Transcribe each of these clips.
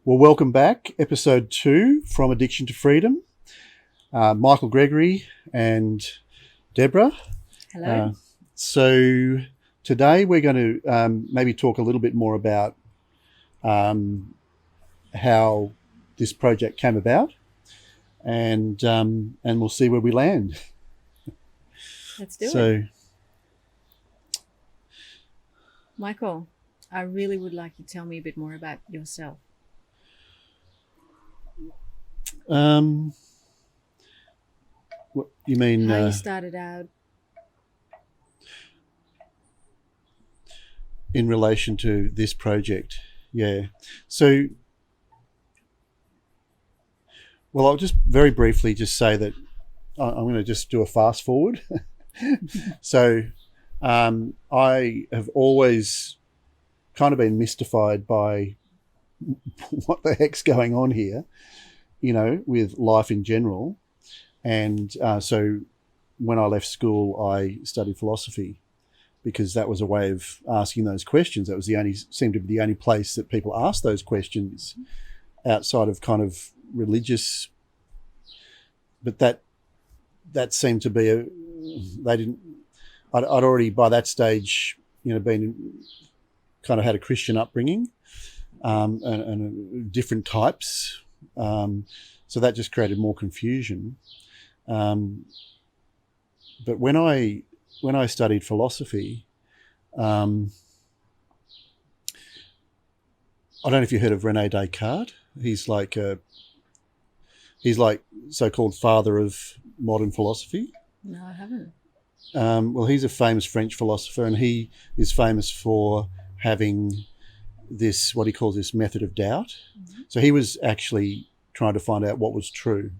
Well, welcome back. Episode 2 from Addiction to Freedom. Michael Gregory and Deborah. Hello. So today we're going to maybe talk a little bit more about how this project came about, and we'll see where we land. Let's do it. Michael, I really would like you to tell me a bit more about yourself. What you mean? How you started out. In relation to this project, yeah. So, well, I'll just very briefly just say that I'm going to just do a fast forward. So, I have always kind of been mystified by what the heck's going on here, with life in general. And so when I left school, I studied philosophy because that was a way of asking those questions. That was seemed to be the only place that people asked those questions outside of kind of religious. But that seemed to be I'd already by that stage, been kind of had a Christian upbringing, and different types. So that just created more confusion. But when I studied philosophy, I don't know if you heard of René Descartes. He's like so-called father of modern philosophy. No, I haven't. Well, he's a famous French philosopher, and he is famous for having this, what he calls this method of doubt. Mm-hmm. So he was actually trying to find out what was true.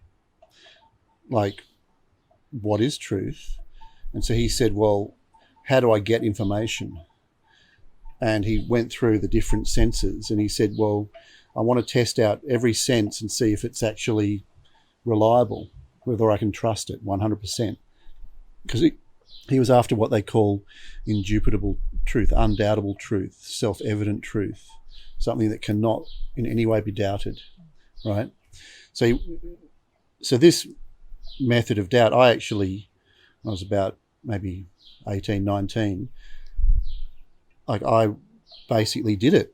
Like, what is truth? And so he said, well, how do I get information? And he went through the different senses, and he said, well, I want to test out every sense and see if it's actually reliable, whether I can trust it 100%. Because he was after what they call indubitable truth, undoubtable truth, self-evident truth, something that cannot in any way be doubted, right? So this method of doubt, I was about maybe 18, 19, like I basically did it.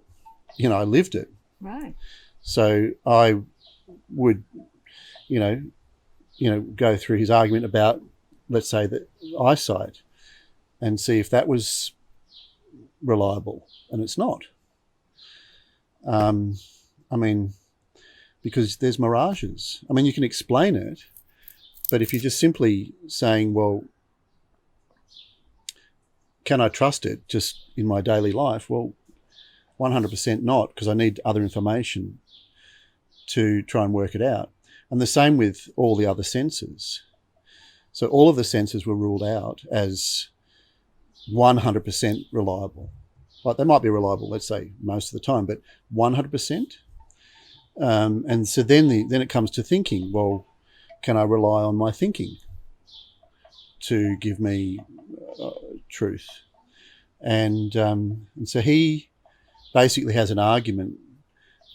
I lived it. Right. So I would, go through his argument about, let's say, the eyesight and see if that was reliable, and it's not. Because there's mirages. You can explain it, but if you're just simply saying, well, can I trust it just in my daily life? Well, 100% not, because I need other information to try and work it out. And the same with all the other senses. So all of the senses were ruled out as 100% reliable. Like, they might be reliable, let's say, most of the time, but 100%. And so then it comes to thinking. Well, can I rely on my thinking to give me truth? And so he basically has an argument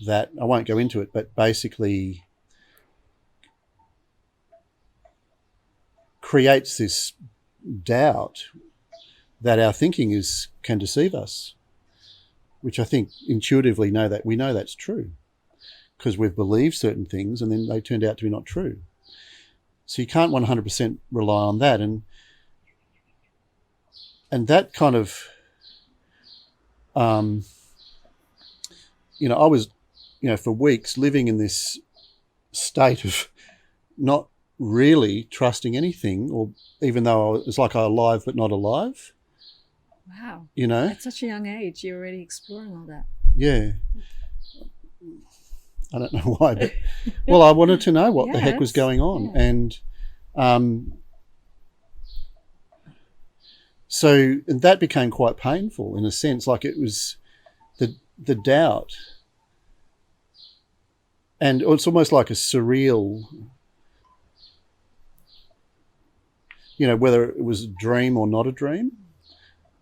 that, I won't go into it, but basically creates this doubt that our thinking can deceive us, which I think intuitively we know that's true, because we've believed certain things and then they turned out to be not true. So you can't 100% rely on that. And that kind of, I was, for weeks living in this state of not really trusting anything, or even though it's like I'm alive but not alive. Wow. At such a young age, you're already exploring all that. Yeah. I don't know why, but well, I wanted to know what the heck was going on. Yeah. And so that became quite painful in a sense, like it was the doubt. And it's almost like a surreal, whether it was a dream or not a dream.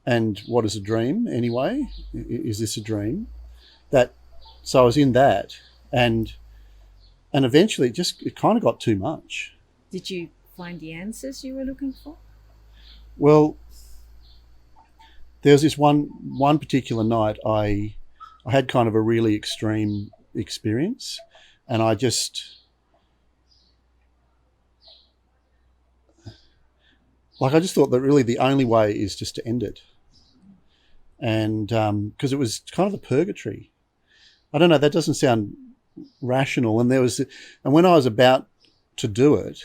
And what is a dream anyway? Is this a dream? So I was in that, and eventually it kind of got too much. Did you find the answers you were looking for? Well, there was this one particular night I had kind of a really extreme experience, and I just thought that really the only way is just to end it. And because it was kind of a purgatory. I don't know, that doesn't sound rational. And when I was about to do it,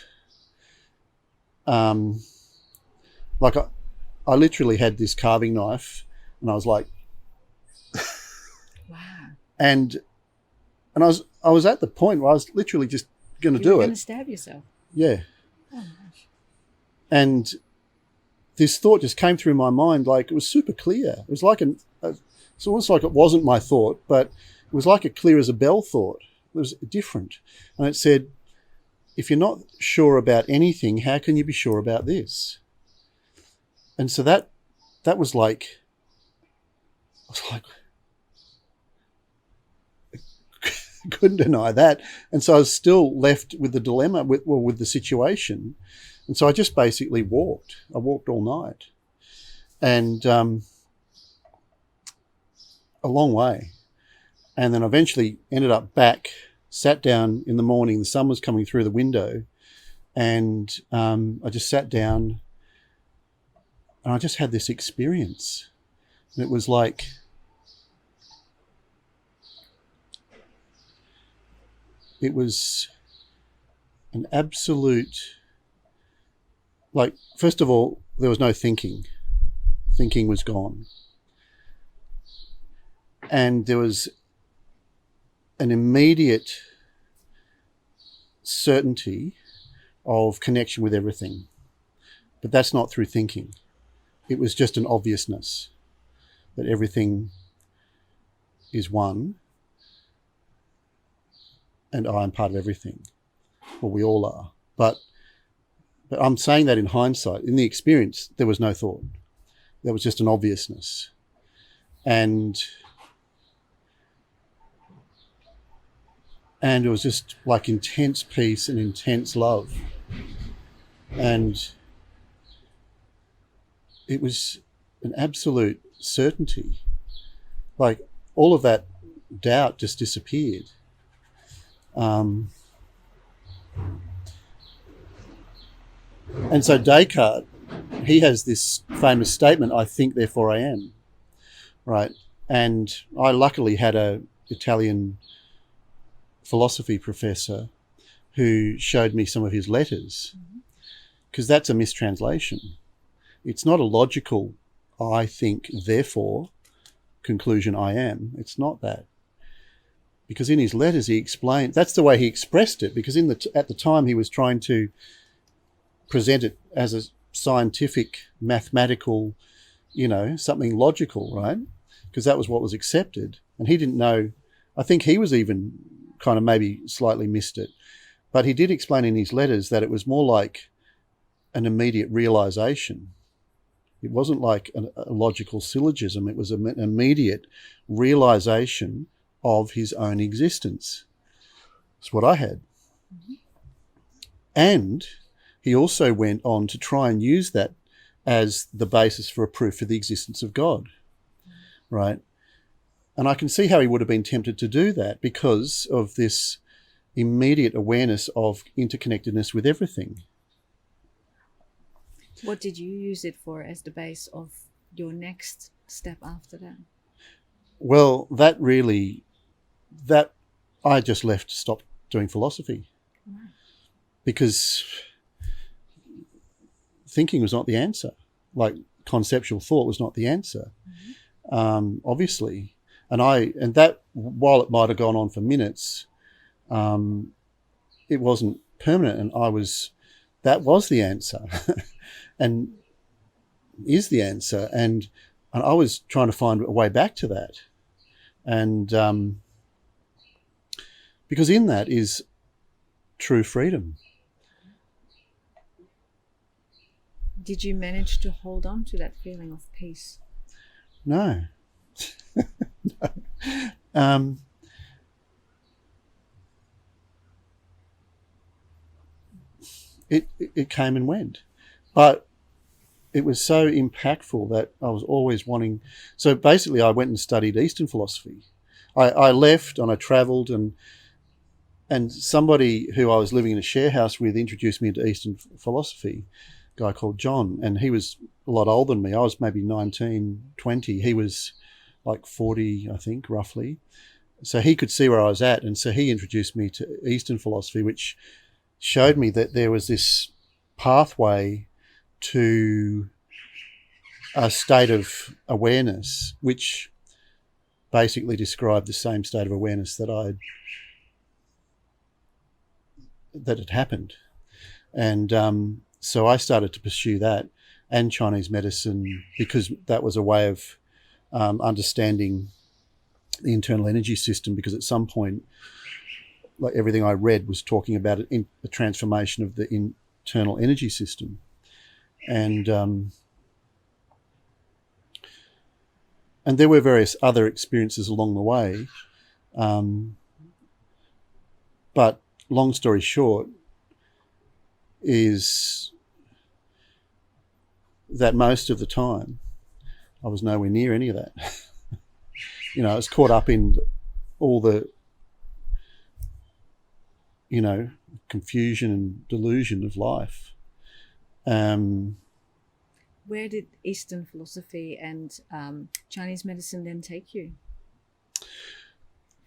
I literally had this carving knife, and I was like, wow. And I was at the point where I was literally just going to do it. You were going to stab yourself. Yeah. Oh my gosh. And this thought just came through my mind, like it was super clear. It was like it's almost like it wasn't my thought, but it was like a clear as a bell thought. It was different. And it said, if you're not sure about anything, how can you be sure about this? And so that was like, I was like, I couldn't deny that. And so I was still left with the dilemma, with the situation. And so I just basically walked. I walked all night. And a long way. And then eventually ended up back, sat down in the morning. The sun was coming through the window. And I just sat down and I just had this experience. And it was like, it was an absolute, like, first of all, there was no thinking. Thinking was gone. And there was an immediate certainty of connection with everything. But that's not through thinking. It was just an obviousness that everything is one and I am part of everything. Well, we all are. But I'm saying that in hindsight. In the experience, there was no thought. There was just an obviousness. And it was just like intense peace and intense love. And it was an absolute certainty. Like all of that doubt just disappeared. And so Descartes, he has this famous statement, I think, therefore I am, right? And I luckily had a Italian philosophy professor who showed me some of his letters, because that's a mistranslation. It's not a logical, I think, therefore, conclusion I am. It's not that. Because in his letters he explained, that's the way he expressed it, because at the time he was trying to present it as a scientific, mathematical, something logical, right? Because that was what was accepted. And he didn't know, I think he was even kind of maybe slightly missed it. But he did explain in his letters that it was more like an immediate realization. It wasn't like a logical syllogism. It was an immediate realization of his own existence. That's what I had. Mm-hmm. And he also went on to try and use that as the basis for a proof for the existence of God, right? And I can see how he would have been tempted to do that because of this immediate awareness of interconnectedness with everything. What did you use it for as the base of your next step after that? Well, that I just stopped doing philosophy. Right. Because thinking was not the answer. Like conceptual thought was not the answer, obviously. And that, while it might have gone on for minutes, it wasn't permanent. And that was the answer and is the answer. And I was trying to find a way back to that. And because in that is true freedom. Did you manage to hold on to that feeling of peace? No. No. it came and went. But it was so impactful that I was always wanting. So basically, I went and studied Eastern philosophy. I left and I travelled, and somebody who I was living in a share house with introduced me into Eastern philosophy, a guy called John, and he was a lot older than me. I was maybe 19, 20. He was like 40, I think, roughly. So he could see where I was at, and so he introduced me to Eastern philosophy, which showed me that there was this pathway to a state of awareness, which basically described the same state of awareness that had happened. And so I started to pursue that and Chinese medicine, because that was a way of understanding the internal energy system, because at some point, like everything I read was talking about it in the transformation of the internal energy system. And there were various other experiences along the way. But long story short is that most of the time I was nowhere near any of that. I was caught up in all the, confusion and delusion of life. Where did Eastern philosophy and Chinese medicine then take you?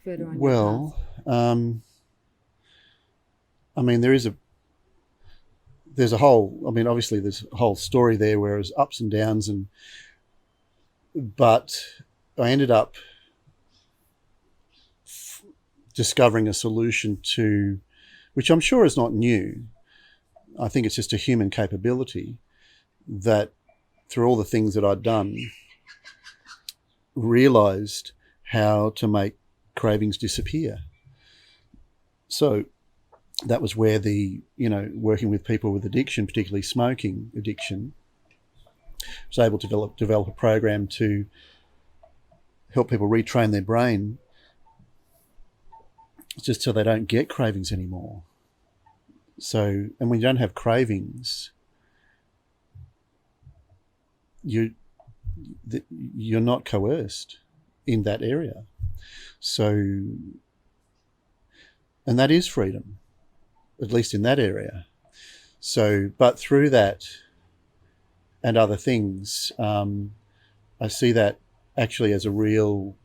Further on your path? I mean, there's a whole, obviously there's a whole story there where it was ups and downs, but I ended up discovering a solution to, which I'm sure is not new. I think it's just a human capability that, through all the things that I'd done, realised how to make cravings disappear. So that was where working with people with addiction, particularly smoking addiction, was able to develop a program to help people retrain their brain just so they don't get cravings anymore. So, and when you don't have cravings, you're not coerced in that area. So, and that is freedom, at least in that area. So, but through that and other things, I see that actually as a real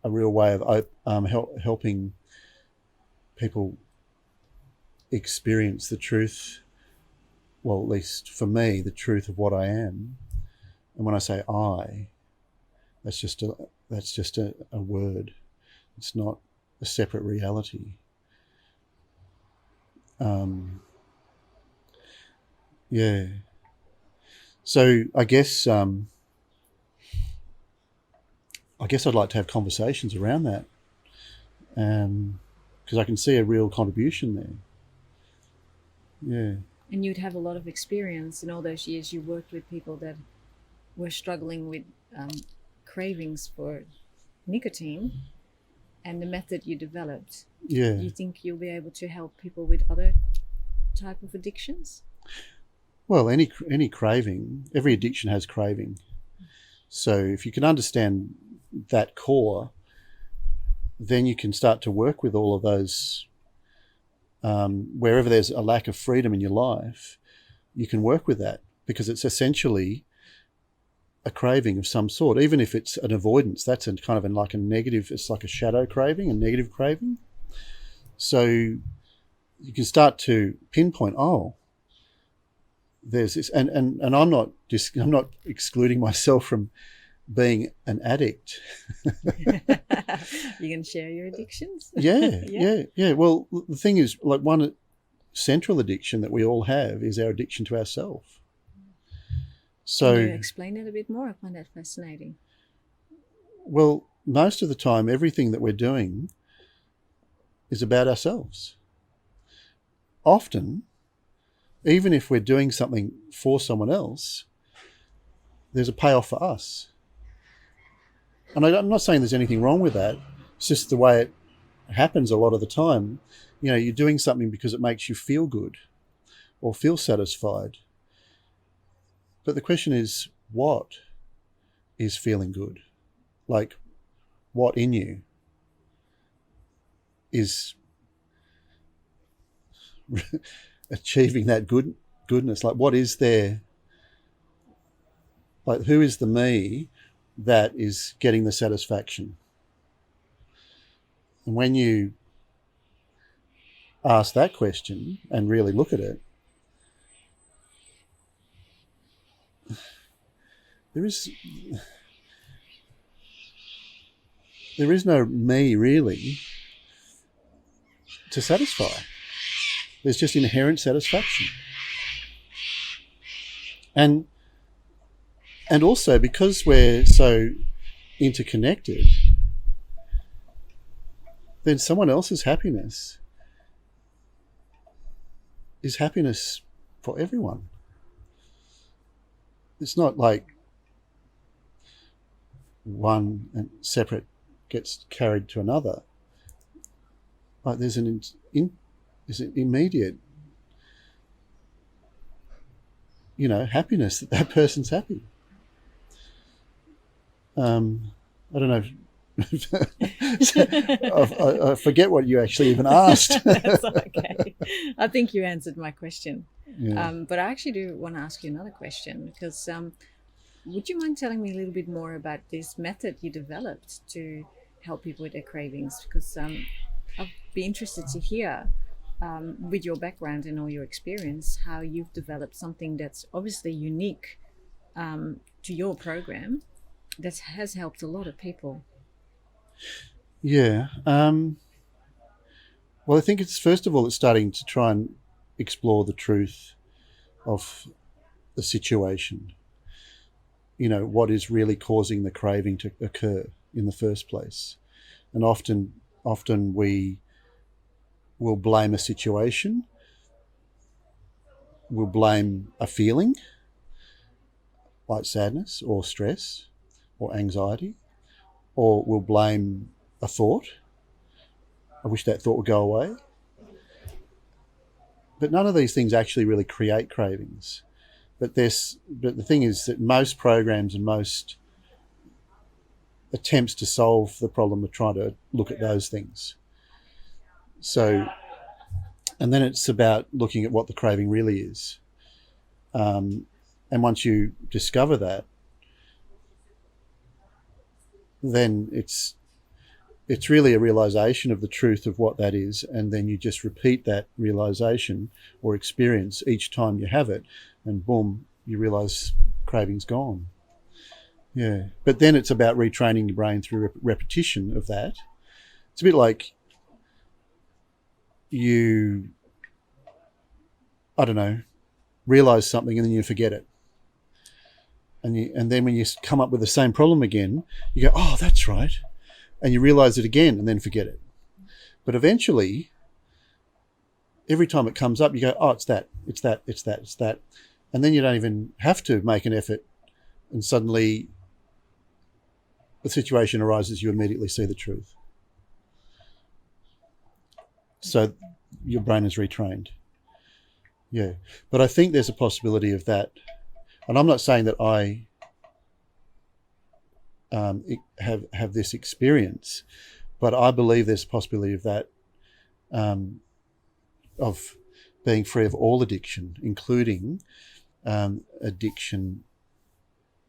way of helping people experience the truth. Well, at least for me, the truth of what I am. And when I say I, that's just a word. It's not a separate reality. Yeah. So I guess I'd like to have conversations around that, because I can see a real contribution there. Yeah. And you'd have a lot of experience in all those years you worked with people that were struggling with cravings for nicotine, and the method you developed. Yeah. Do you think you'll be able to help people with other type of addictions? Well, any craving, every addiction has craving. So if you can understand that core, then you can start to work with all of those. Wherever there's a lack of freedom in your life, you can work with that, because it's essentially a craving of some sort. Even if it's an avoidance, that's kind of like a negative, it's like a shadow craving, a negative craving. So you can start to pinpoint, there's this, and I'm not excluding myself from being an addict. You can share your addictions? Yeah. Well, the thing is, like, one central addiction that we all have is our addiction to ourselves. So, can you explain it a bit more? I find that fascinating. Well, most of the time, everything that we're doing is about ourselves. Often, even if we're doing something for someone else, there's a payoff for us. And I'm not saying there's anything wrong with that. It's just the way happens a lot of the time. You know, you're doing something because it makes you feel good or feel satisfied. But the question is, what is feeling good? Like, what in you is achieving that goodness? Like, what is there? Like, who is the me that is getting the satisfaction? And when you ask that question and really look at it, there is no me really to satisfy. There's just inherent satisfaction. And also, because we're so interconnected, then someone else's happiness is happiness for everyone. It's not like one and separate gets carried to another. Like there's an immediate, happiness that person's happy. I don't know. I forget what you actually even asked. That's okay. I think you answered my question. Yeah. But I actually do want to ask you another question because would you mind telling me a little bit more about this method you developed to help people with their cravings? Because I'd be interested to hear, with your background and all your experience, how you've developed something that's obviously unique to your program that has helped a lot of people. Yeah. Well, I think it's first of all, it's starting to try and explore the truth of the situation. You know, what is really causing the craving to occur in the first place. And often we will blame a situation, we'll blame a feeling like sadness or stress or anxiety, or we'll blame a thought. I wish that thought would go away. But none of these things actually really create cravings. But the thing is that most programs and most attempts to solve the problem are trying to look at those things. So, and then it's about looking at what the craving really is. And once you discover that, then it's really a realization of the truth of what that is, and then you just repeat that realization or experience each time you have it, and boom, you realize craving's gone. Yeah. But then it's about retraining your brain through repetition of that. It's a bit like you, I don't know, realize something and then you forget it. And then when you come up with the same problem again, you go, oh, that's right. And you realize it again and then forget it. But eventually, every time it comes up, you go, oh, it's that. And then you don't even have to make an effort, and suddenly the situation arises, you immediately see the truth. So your brain is retrained. Yeah. But I think there's a possibility of that. And I'm not saying that I have this experience, but I believe there's a possibility of that, of being free of all addiction, including addiction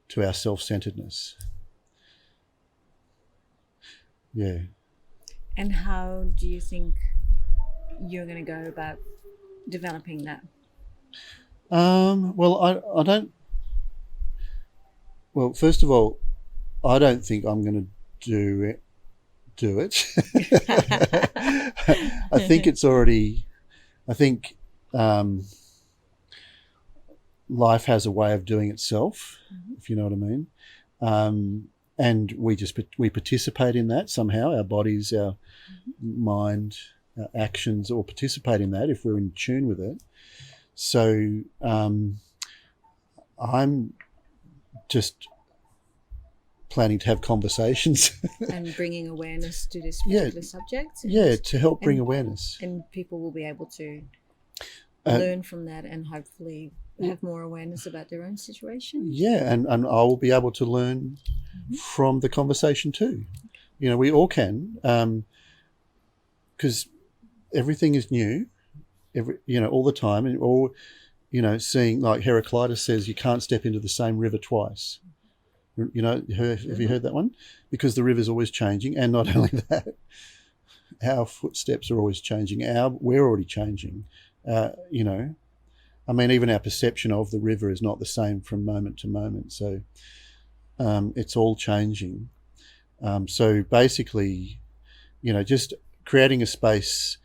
to our self-centeredness. Yeah. And how do you think you're going to go about developing that? Well, I don't. Well, first of all, I don't think I'm going to do it. I think it's already. I think life has a way of doing itself, if you know what I mean. And we participate in that somehow. Our bodies, our mind, our actions all participate in that if we're in tune with it. So I'm just planning to have conversations. And bringing awareness to this Yeah. particular subject. Yeah, to help bring and- awareness. And people will be able to Uh, learn from that and hopefully have more awareness about their own situation. Yeah, and I will be able to learn from the conversation too. You know, we all can, because everything is new, all the time, and all, seeing, like Heraclitus says, you can't step into the same river twice. You know, have you heard that one? Because the river's always changing, and not only that, our footsteps are always changing. We're already changing. I mean, even our perception of the river is not the same from moment to moment. So it's all changing. So basically, just creating a space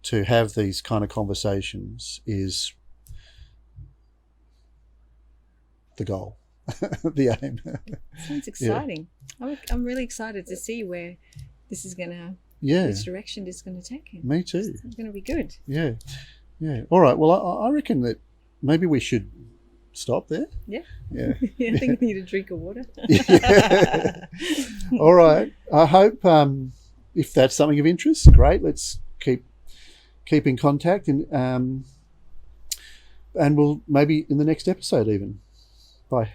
to have these kind of conversations is the goal, the aim. Sounds exciting. I'm really excited to see where this is going to, Yeah, which direction this is going to take you. me too. It's going to be good. Yeah. All right. Well, I reckon that maybe we should stop there. Yeah. Yeah. I think I need a drink of water. Yeah. All right. I hope if that's something of interest, great. Let's keep in contact, and we'll maybe in the next episode even. Bye.